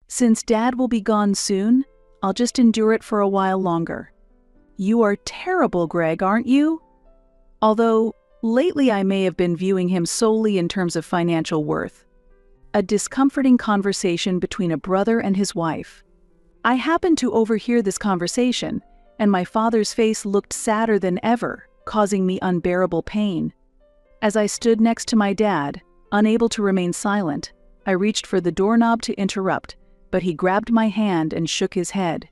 Since Dad will be gone soon, I'll just endure it for a while longer. You are terrible, Greg, aren't you? Although, lately I may have been viewing him solely in terms of financial worth. A discomforting conversation between a brother and his wife. I happened to overhear this conversation, and my father's face looked sadder than ever, causing me unbearable pain. As I stood next to my dad, unable to remain silent, I reached for the doorknob to interrupt, but he grabbed my hand and shook his head.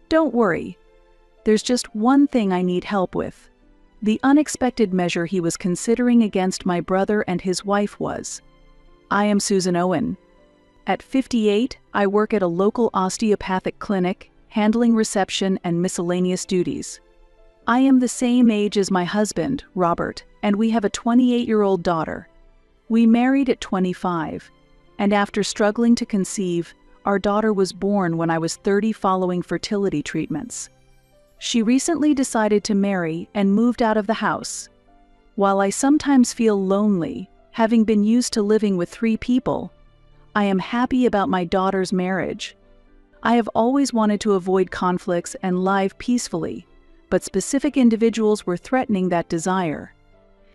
Don't worry. There's just one thing I need help with. The unexpected measure he was considering against my brother and his wife was, I am Susan Owen. At 58, I work at a local osteopathic clinic, handling reception and miscellaneous duties. I am the same age as my husband, Robert, and we have a 28-year-old daughter. We married at 25, and after struggling to conceive, our daughter was born when I was 30 following fertility treatments. She recently decided to marry and moved out of the house. While I sometimes feel lonely, having been used to living with 3 people, I am happy about my daughter's marriage. I have always wanted to avoid conflicts and live peacefully, but specific individuals were threatening that desire.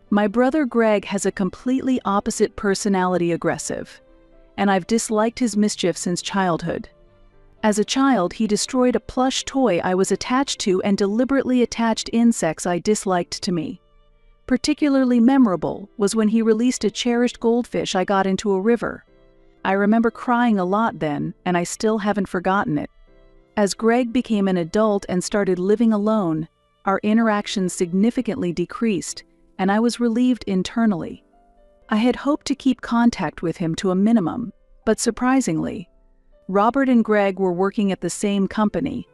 My brother Greg has a completely opposite personality, aggressive, and I've disliked his mischief since childhood. As a child, he destroyed a plush toy I was attached to and deliberately attached insects I disliked to me. Particularly memorable was when he released a cherished goldfish I got into a river. I remember crying a lot then, and I still haven't forgotten it. As Greg became an adult and started living alone, our interactions significantly decreased, and I was relieved internally. I had hoped to keep contact with him to a minimum, but surprisingly, Robert and Greg were working at the same company.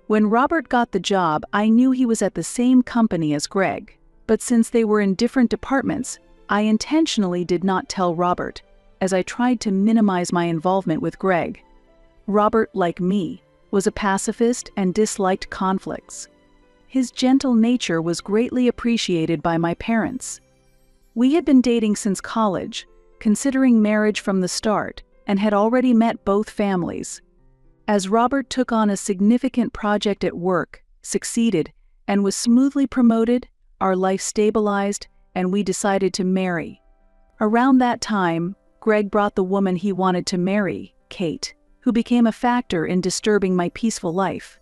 When Robert got the job, I knew he was at the same company as Greg, but since they were in different departments, I intentionally did not tell Robert, as I tried to minimize my involvement with Greg. Robert, like me, was a pacifist and disliked conflicts. His gentle nature was greatly appreciated by my parents. We had been dating since college, considering marriage from the start, and had already met both families. As Robert took on a significant project at work, succeeded, and was smoothly promoted, our life stabilized, and we decided to marry. Around that time, Greg brought the woman he wanted to marry, Kate, who became a factor in disturbing my peaceful life.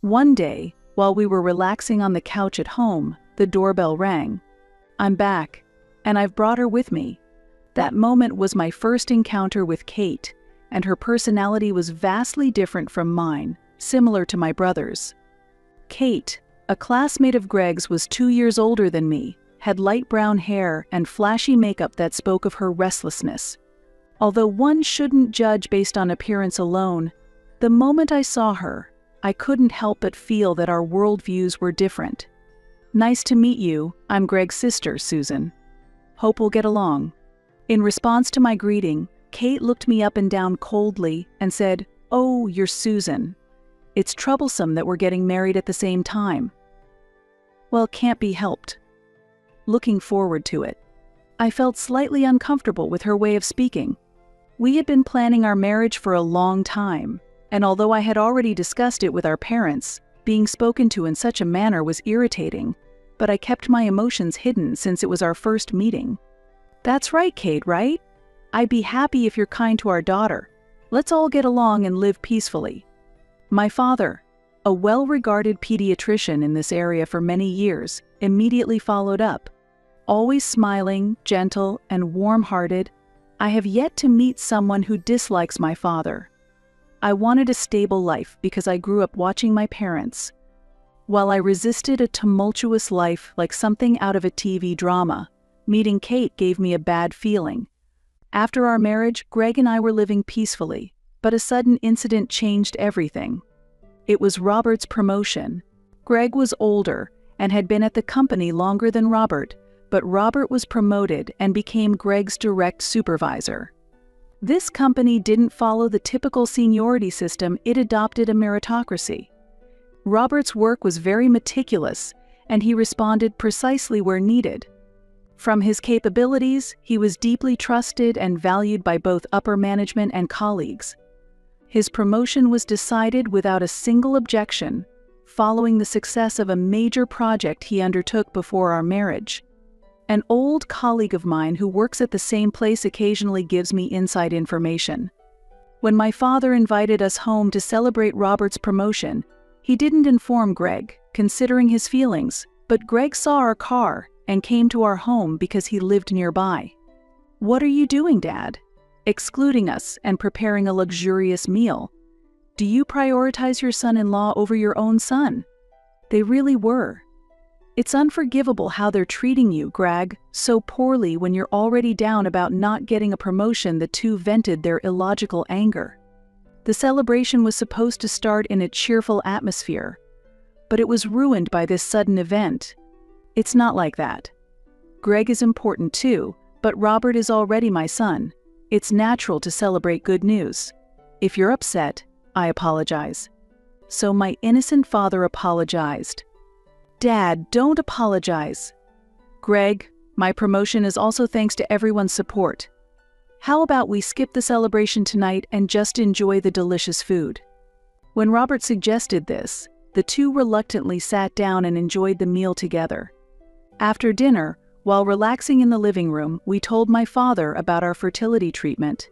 One day, while we were relaxing on the couch at home, the doorbell rang. I'm back, and I've brought her with me. That moment was my first encounter with Kate, and her personality was vastly different from mine, similar to my brother's. Kate, a classmate of Greg's, was 2 years older than me, had light brown hair and flashy makeup that spoke of her restlessness. Although one shouldn't judge based on appearance alone, the moment I saw her, I couldn't help but feel that our worldviews were different. Nice to meet you, I'm Greg's sister, Susan. Hope we'll get along. In response to my greeting, Kate looked me up and down coldly and said, "Oh, you're Susan. It's troublesome that we're getting married at the same time." Well, can't be helped. Looking forward to it. I felt slightly uncomfortable with her way of speaking. We had been planning our marriage for a long time, and although I had already discussed it with our parents, being spoken to in such a manner was irritating, but I kept my emotions hidden since it was our first meeting. That's right, Kate, right? I'd be happy if you're kind to our daughter. Let's all get along and live peacefully. My father, a well-regarded pediatrician in this area for many years, immediately followed up. Always smiling, gentle, and warm-hearted, I have yet to meet someone who dislikes my father. I wanted a stable life because I grew up watching my parents. While I resisted a tumultuous life like something out of a TV drama, meeting Kate gave me a bad feeling. After our marriage, Greg and I were living peacefully, but a sudden incident changed everything. It was Robert's promotion. Greg was older and had been at the company longer than Robert, but Robert was promoted and became Greg's direct supervisor. This company didn't follow the typical seniority system, it adopted a meritocracy. Robert's work was very meticulous, and he responded precisely where needed. From his capabilities, he was deeply trusted and valued by both upper management and colleagues. His promotion was decided without a single objection, following the success of a major project he undertook before our marriage. An old colleague of mine who works at the same place occasionally gives me inside information. When my father invited us home to celebrate Robert's promotion, he didn't inform Greg, considering his feelings, but Greg saw our car and came to our home because he lived nearby. "What are you doing, Dad?" Excluding us and preparing a luxurious meal. "Do you prioritize your son-in-law over your own son?" They really were. It's unforgivable how they're treating you, Greg, so poorly when you're already down about not getting a promotion. The two vented their illogical anger. The celebration was supposed to start in a cheerful atmosphere, but it was ruined by this sudden event. It's not like that. Greg is important too, but Robert is already my son. It's natural to celebrate good news. If you're upset, I apologize. So my innocent father apologized. Dad, don't apologize. Greg, my promotion is also thanks to everyone's support. How about we skip the celebration tonight and just enjoy the delicious food? When Robert suggested this, the two reluctantly sat down and enjoyed the meal together. After dinner, while relaxing in the living room, we told my father about our fertility treatment.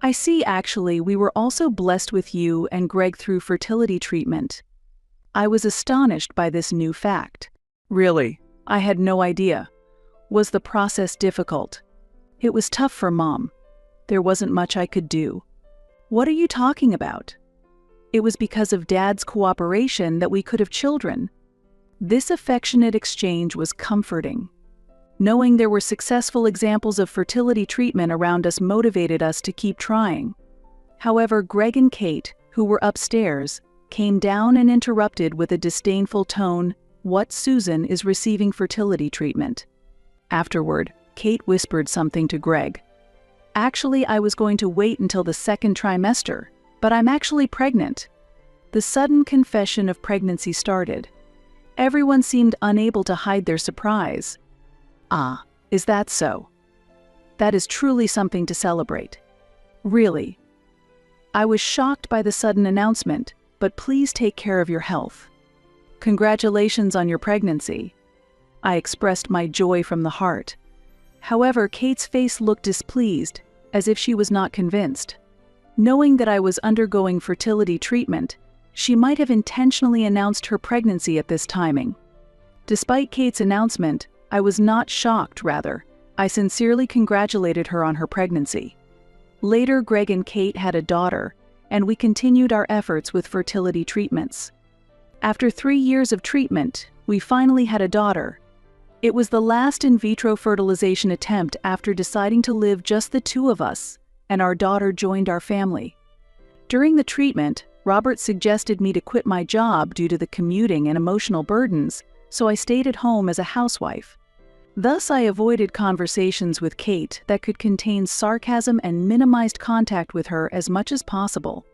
I see, actually, we were also blessed with you and Greg through fertility treatment. I was astonished by this new fact. Really? I had no idea. Was the process difficult? It was tough for Mom. There wasn't much I could do. What are you talking about? It was because of Dad's cooperation that we could have children. This affectionate exchange was comforting. Knowing there were successful examples of fertility treatment around us motivated us to keep trying. However, Greg and Kate, who were upstairs, came down and interrupted with a disdainful tone, "What, Susan is receiving fertility treatment?" Afterward, Kate whispered something to Greg. "Actually, I was going to wait until the second trimester, but I'm actually pregnant." The sudden confession of pregnancy started. Everyone seemed unable to hide their surprise. "Ah, is that so? That is truly something to celebrate." Really. I was shocked by the sudden announcement, but please take care of your health. Congratulations on your pregnancy. I expressed my joy from the heart. However, Kate's face looked displeased, as if she was not convinced. Knowing that I was undergoing fertility treatment, she might have intentionally announced her pregnancy at this timing. Despite Kate's announcement, I was not shocked, rather. I sincerely congratulated her on her pregnancy. Later, Greg and Kate had a daughter, and we continued our efforts with fertility treatments. After 3 years of treatment, we finally had a daughter. It was the last in vitro fertilization attempt after deciding to live just the two of us, and our daughter joined our family. During the treatment, Robert suggested me to quit my job due to the commuting and emotional burdens, so I stayed at home as a housewife. Thus, I avoided conversations with Kate that could contain sarcasm and minimized contact with her as much as possible.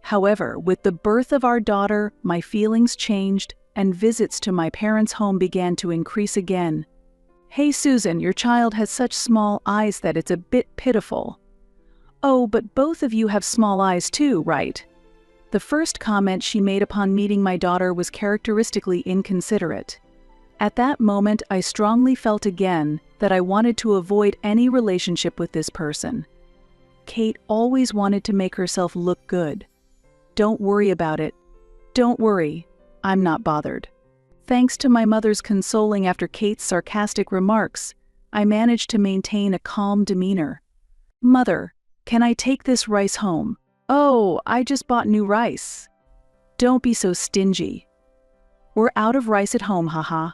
However, with the birth of our daughter, my feelings changed, and visits to my parents' home began to increase again. "Hey Susan, your child has such small eyes that it's a bit pitiful." "Oh, but both of you have small eyes too, right?" The first comment she made upon meeting my daughter was characteristically inconsiderate. At that moment, I strongly felt again that I wanted to avoid any relationship with this person. Kate always wanted to make herself look good. "Don't worry about it. Don't worry. I'm not bothered." Thanks to my mother's consoling after Kate's sarcastic remarks, I managed to maintain a calm demeanor. "Mother, can I take this rice home?" "Oh, I just bought new rice." "Don't be so stingy. We're out of rice at home, haha."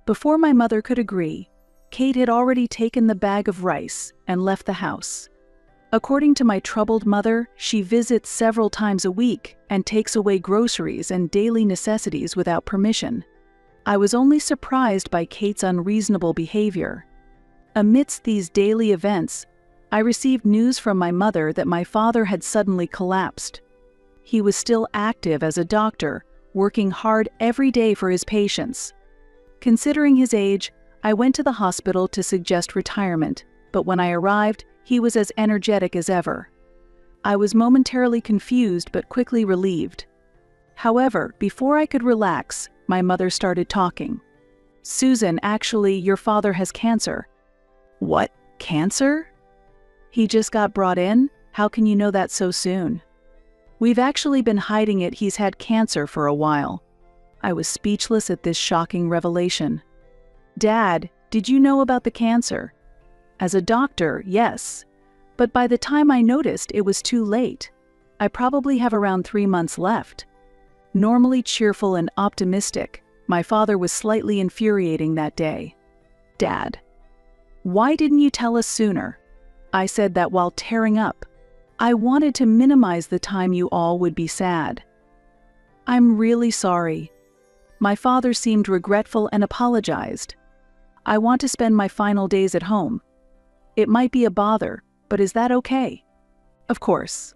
Before my mother could agree, Kate had already taken the bag of rice and left the house. According to my troubled mother, she visits several times a week and takes away groceries and daily necessities without permission. I was only surprised by Kate's unreasonable behavior. Amidst these daily events, I received news from my mother that my father had suddenly collapsed. He was still active as a doctor, working hard every day for his patients. Considering his age, I went to the hospital to suggest retirement, but when I arrived, he was as energetic as ever. I was momentarily confused but quickly relieved. However, before I could relax, my mother started talking. "Susan, actually, your father has cancer." "What? Cancer?" "He just got brought in? How can you know that so soon?" "We've actually been hiding it. He's had cancer for a while." I was speechless at this shocking revelation. "Dad, did you know about the cancer?" "As a doctor, yes. But by the time I noticed, it was too late. I probably have around 3 months left." Normally cheerful and optimistic, my father was slightly infuriating that day. "Dad, why didn't you tell us sooner?" I said that while tearing up. "I wanted to minimize the time you all would be sad." "I'm really sorry." My father seemed regretful and apologized. "I want to spend my final days at home. It might be a bother, but is that okay?" "Of course."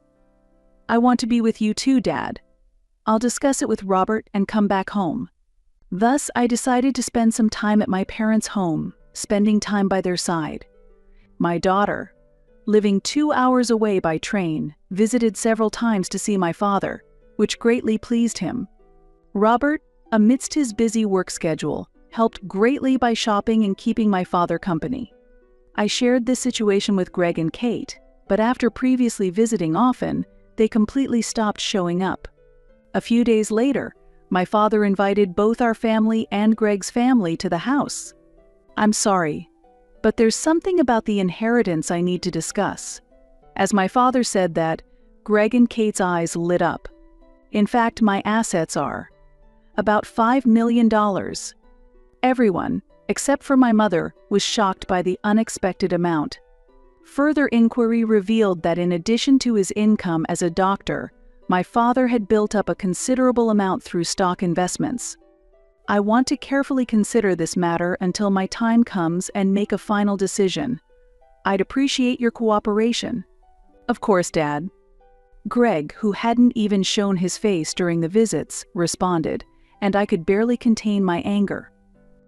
"I want to be with you too, Dad. I'll discuss it with Robert and come back home." Thus, I decided to spend some time at my parents' home, spending time by their side. My daughter, living 2 hours away by train, visited several times to see my father, which greatly pleased him. Robert, amidst his busy work schedule, helped greatly by shopping and keeping my father company. I shared this situation with Greg and Kate, but after previously visiting often, they completely stopped showing up. A few days later, my father invited both our family and Greg's family to the house. "I'm sorry, but there's something about the inheritance I need to discuss." As my father said that, Greg and Kate's eyes lit up. "In fact, my assets are about $5 million. Everyone, except for my mother, was shocked by the unexpected amount. Further inquiry revealed that in addition to his income as a doctor, my father had built up a considerable amount through stock investments. "I want to carefully consider this matter until my time comes and make a final decision. I'd appreciate your cooperation." "Of course, Dad." Greg, who hadn't even shown his face during the visits, responded, and I could barely contain my anger.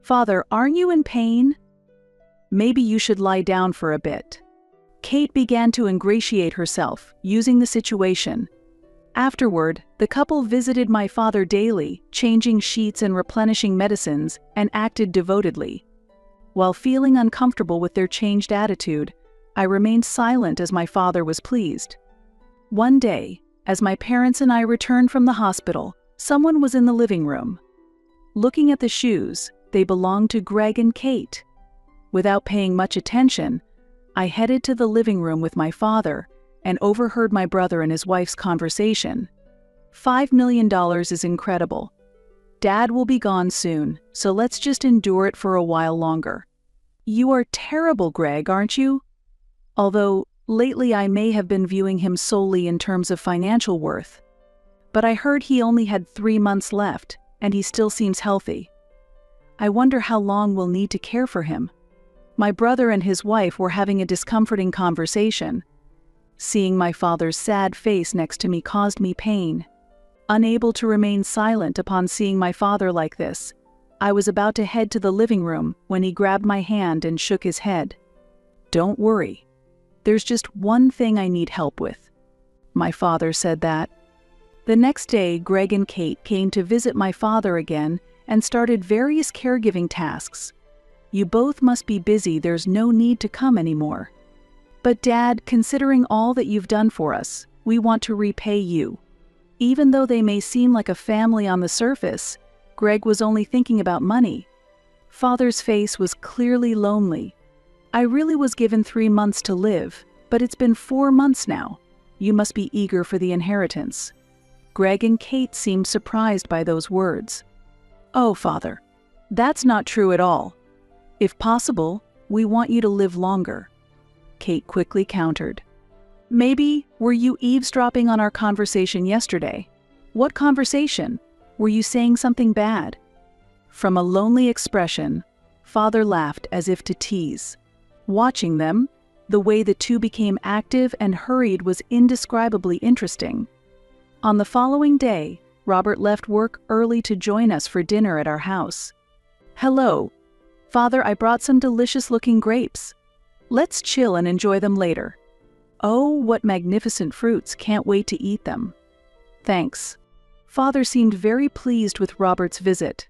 "Father, aren't you in pain? Maybe you should lie down for a bit." Kate began to ingratiate herself, using the situation. Afterward, the couple visited my father daily, changing sheets and replenishing medicines, and acted devotedly. While feeling uncomfortable with their changed attitude, I remained silent as my father was pleased. One day, as my parents and I returned from the hospital, someone was in the living room. Looking at the shoes, they belonged to Greg and Kate. Without paying much attention, I headed to the living room with my father and overheard my brother and his wife's conversation. $5 million is incredible. Dad will be gone soon, so let's just endure it for a while longer. You are terrible, Greg, aren't you? Although, lately I may have been viewing him solely in terms of financial worth. But I heard he only had 3 months left, and he still seems healthy. I wonder how long we'll need to care for him. My brother and his wife were having a discomforting conversation. Seeing my father's sad face next to me caused me pain. Unable to remain silent upon seeing my father like this, I was about to head to the living room when he grabbed my hand and shook his head. "Don't worry. There's just one thing I need help with." My father said that. The next day, Greg and Kate came to visit my father again and started various caregiving tasks. "You both must be busy, there's no need to come anymore." "But Dad, considering all that you've done for us, we want to repay you." Even though they may seem like a family on the surface, Greg was only thinking about money. Father's face was clearly lonely. "I really was given 3 months to live, but it's been 4 months now. You must be eager for the inheritance." Greg and Kate seemed surprised by those words. "Oh, Father, that's not true at all. If possible, we want you to live longer." Kate quickly countered. "Maybe, were you eavesdropping on our conversation yesterday?" "What conversation? Were you saying something bad?" From a lonely expression, Father laughed as if to tease. Watching them, the way the two became active and hurried was indescribably interesting. On the following day, Robert left work early to join us for dinner at our house. "Hello. Father, I brought some delicious-looking grapes. Let's chill and enjoy them later." Oh, what magnificent fruits, can't wait to eat them. Thanks. Father seemed very pleased with Robert's visit.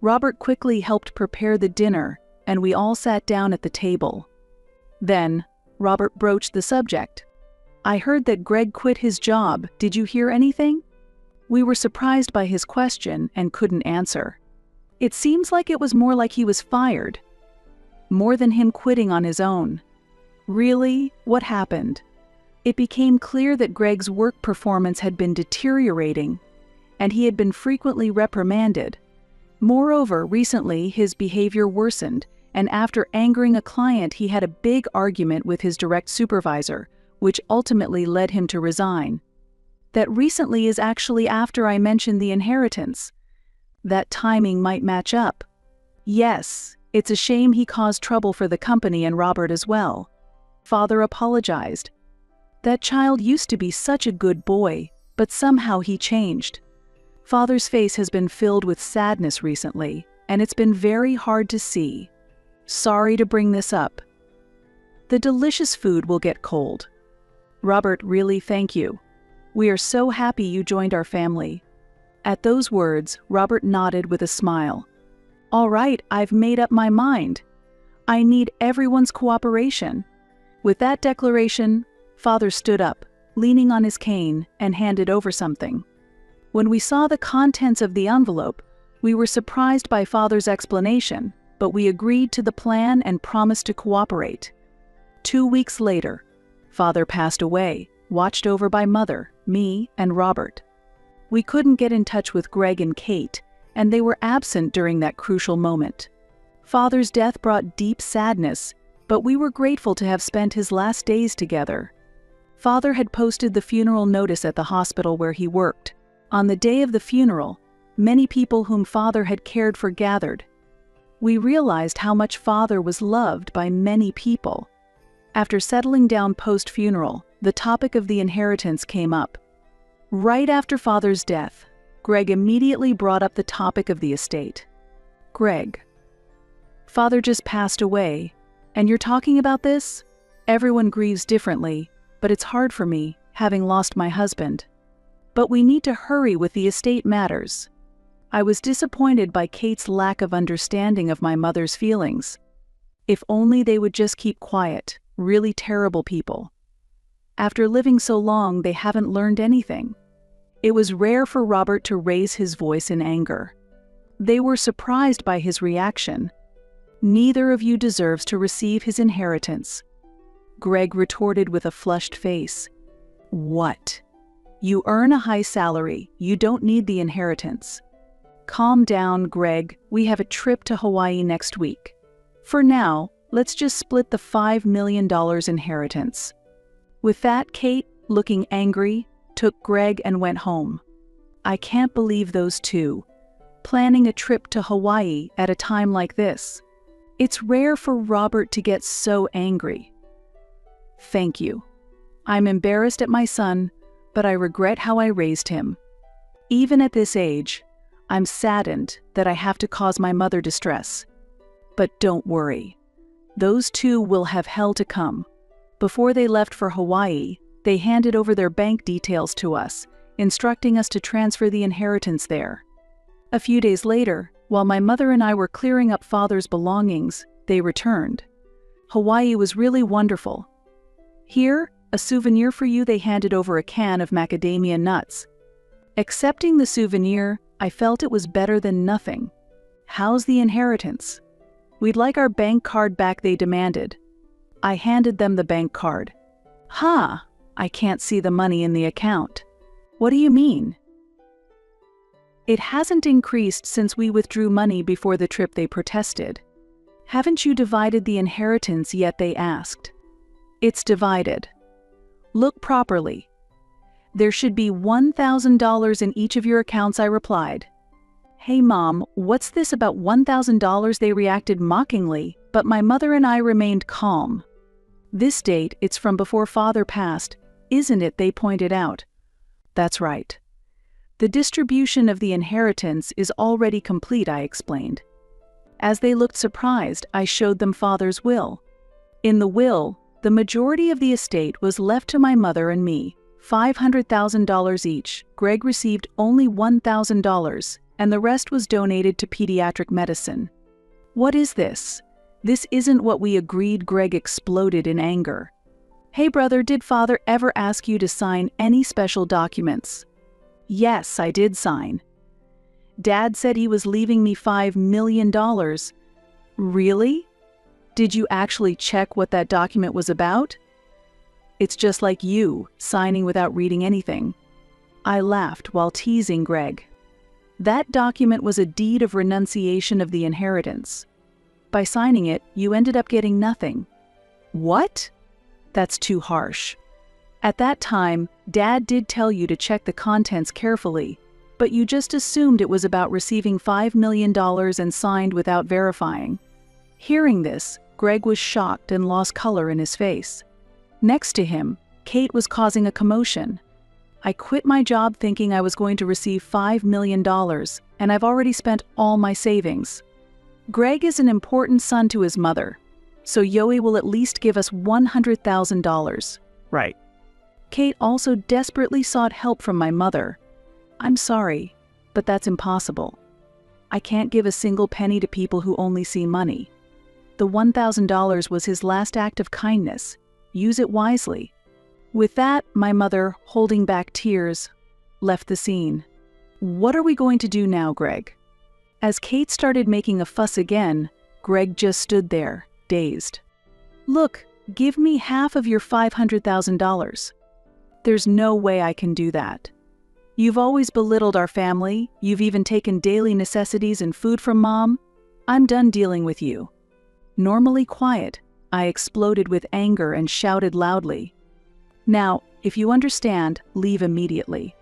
Robert quickly helped prepare the dinner, and we all sat down at the table. Then, Robert broached the subject. I heard that Greg quit his job. Did you hear anything? We were surprised by his question and couldn't answer. It seems like it was more like he was fired, more than him quitting on his own. Really? What happened? It became clear that Greg's work performance had been deteriorating, and he had been frequently reprimanded. Moreover, recently his behavior worsened, and after angering a client, he had a big argument with his direct supervisor, which ultimately led him to resign. That recently is actually after I mentioned the inheritance. That timing might match up. Yes, it's a shame he caused trouble for the company and Robert as well. Father apologized. That child used to be such a good boy, but somehow he changed. Father's face has been filled with sadness recently, and it's been very hard to see. Sorry to bring this up. The delicious food will get cold. Robert, really thank you. We are so happy you joined our family. At those words, Robert nodded with a smile. All right, I've made up my mind. I need everyone's cooperation. With that declaration, Father stood up, leaning on his cane, and handed over something. When we saw the contents of the envelope, we were surprised by Father's explanation, but we agreed to the plan and promised to cooperate. 2 weeks later, Father passed away, watched over by Mother, me, and Robert. We couldn't get in touch with Greg and Kate, and they were absent during that crucial moment. Father's death brought deep sadness, but we were grateful to have spent his last days together. Father had posted the funeral notice at the hospital where he worked. On the day of the funeral, many people whom Father had cared for gathered. We realized how much Father was loved by many people. After settling down post-funeral, the topic of the inheritance came up. Right after Father's death, Greg immediately brought up the topic of the estate. Greg, Father just passed away, and you're talking about this? Everyone grieves differently, but it's hard for me, having lost my husband. But we need to hurry with the estate matters. I was disappointed by Kate's lack of understanding of my mother's feelings. If only they would just keep quiet, really terrible people. After living so long, they haven't learned anything. It was rare for Robert to raise his voice in anger. They were surprised by his reaction. Neither of you deserves to receive his inheritance. Greg retorted with a flushed face. What? You earn a high salary, you don't need the inheritance. Calm down, Greg, we have a trip to Hawaii next week. For now, let's just split the $5 million inheritance. With that, Kate, looking angry, took Greg and went home. I can't believe those two, planning a trip to Hawaii at a time like this. It's rare for Robert to get so angry. Thank you. I'm embarrassed at my son, but I regret how I raised him. Even at this age, I'm saddened that I have to cause my mother distress. But don't worry. Those two will have hell to come. Before they left for Hawaii, they handed over their bank details to us, instructing us to transfer the inheritance there. A few days later, while my mother and I were clearing up Father's belongings, they returned. Hawaii was really wonderful. Here, a souvenir for you. They handed over a can of macadamia nuts. Accepting the souvenir, I felt it was better than nothing. How's the inheritance? We'd like our bank card back, they demanded. I handed them the bank card. I can't see the money in the account. What do you mean? It hasn't increased since we withdrew money before the trip, they protested. Haven't you divided the inheritance yet, they asked. It's divided. Look properly. There should be $1,000 in each of your accounts, I replied. Hey Mom, what's this about $1,000? They reacted mockingly, but my mother and I remained calm. This date, it's from before Father passed, isn't it? They pointed out. That's right. The distribution of the inheritance is already complete, I explained. As they looked surprised, I showed them Father's will. In the will, The majority of the estate was left to my mother and me, $500,000 each. Greg received only $1,000, and the rest was donated to pediatric medicine. What is this? This isn't what we agreed. Greg exploded in anger. Hey brother, did father ever ask you to sign any special documents? Yes, I did sign. Dad said he was leaving me $5 million. Really? Did you actually check what that document was about? It's just like you, signing without reading anything. I laughed while teasing Greg. That document was a deed of renunciation of the inheritance. By signing it, you ended up getting nothing. What? That's too harsh. At that time, Dad did tell you to check the contents carefully, but you just assumed it was about receiving $5 million and signed without verifying. Hearing this, Greg was shocked and lost color in his face. Next to him, Kate was causing a commotion. I quit my job thinking I was going to receive $5 million, and I've already spent all my savings. Greg is an important son to his mother, so Yoey will at least give us $100,000. Right. Kate also desperately sought help from my mother. I'm sorry, but that's impossible. I can't give a single penny to people who only see money. The $1,000 was his last act of kindness. Use it wisely. With that, my mother, holding back tears, left the scene. What are we going to do now, Greg? As Kate started making a fuss again, Greg just stood there, dazed. Look, give me half of your $500,000. There's no way I can do that. You've always belittled our family. You've even taken daily necessities and food from Mom. I'm done dealing with you. Normally quiet, I exploded with anger and shouted loudly. Now, if you understand, leave immediately.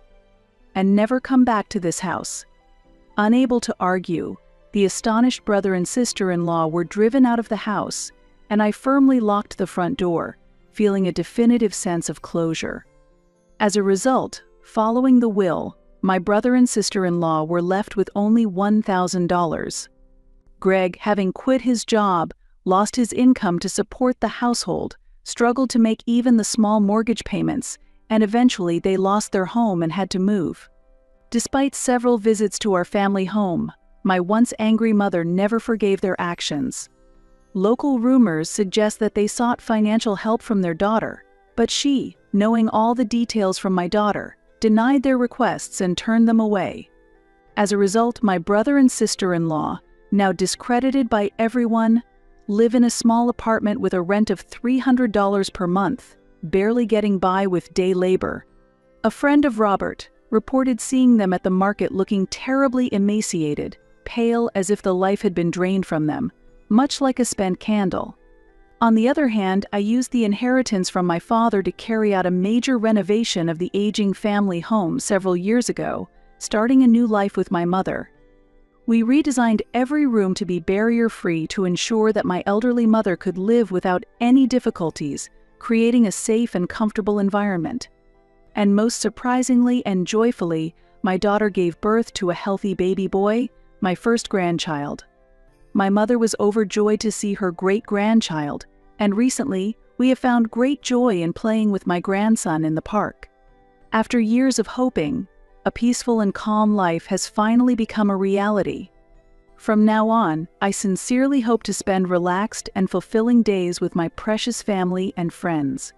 And never come back to this house. Unable to argue, the astonished brother and sister-in-law were driven out of the house, and I firmly locked the front door, feeling a definitive sense of closure. As a result, following the will, my brother and sister-in-law were left with only $1,000. Greg, having quit his job, lost his income to support the household, struggled to make even the small mortgage payments, and eventually they lost their home and had to move. Despite several visits to our family home, my once angry mother never forgave their actions. Local rumors suggest that they sought financial help from their daughter, but she, knowing all the details from my daughter, denied their requests and turned them away. As a result, my brother and sister-in-law, now discredited by everyone, live in a small apartment with a rent of $300 per month, barely getting by with day labor. A friend of Robert reported seeing them at the market looking terribly emaciated, pale as if the life had been drained from them, much like a spent candle. On the other hand, I used the inheritance from my father to carry out a major renovation of the aging family home several years ago, starting a new life with my mother. We redesigned every room to be barrier-free to ensure that my elderly mother could live without any difficulties, creating a safe and comfortable environment. And most surprisingly and joyfully, my daughter gave birth to a healthy baby boy, my first grandchild. My mother was overjoyed to see her great-grandchild, and recently, we have found great joy in playing with my grandson in the park. After years of hoping, a peaceful and calm life has finally become a reality. From now on, I sincerely hope to spend relaxed and fulfilling days with my precious family and friends.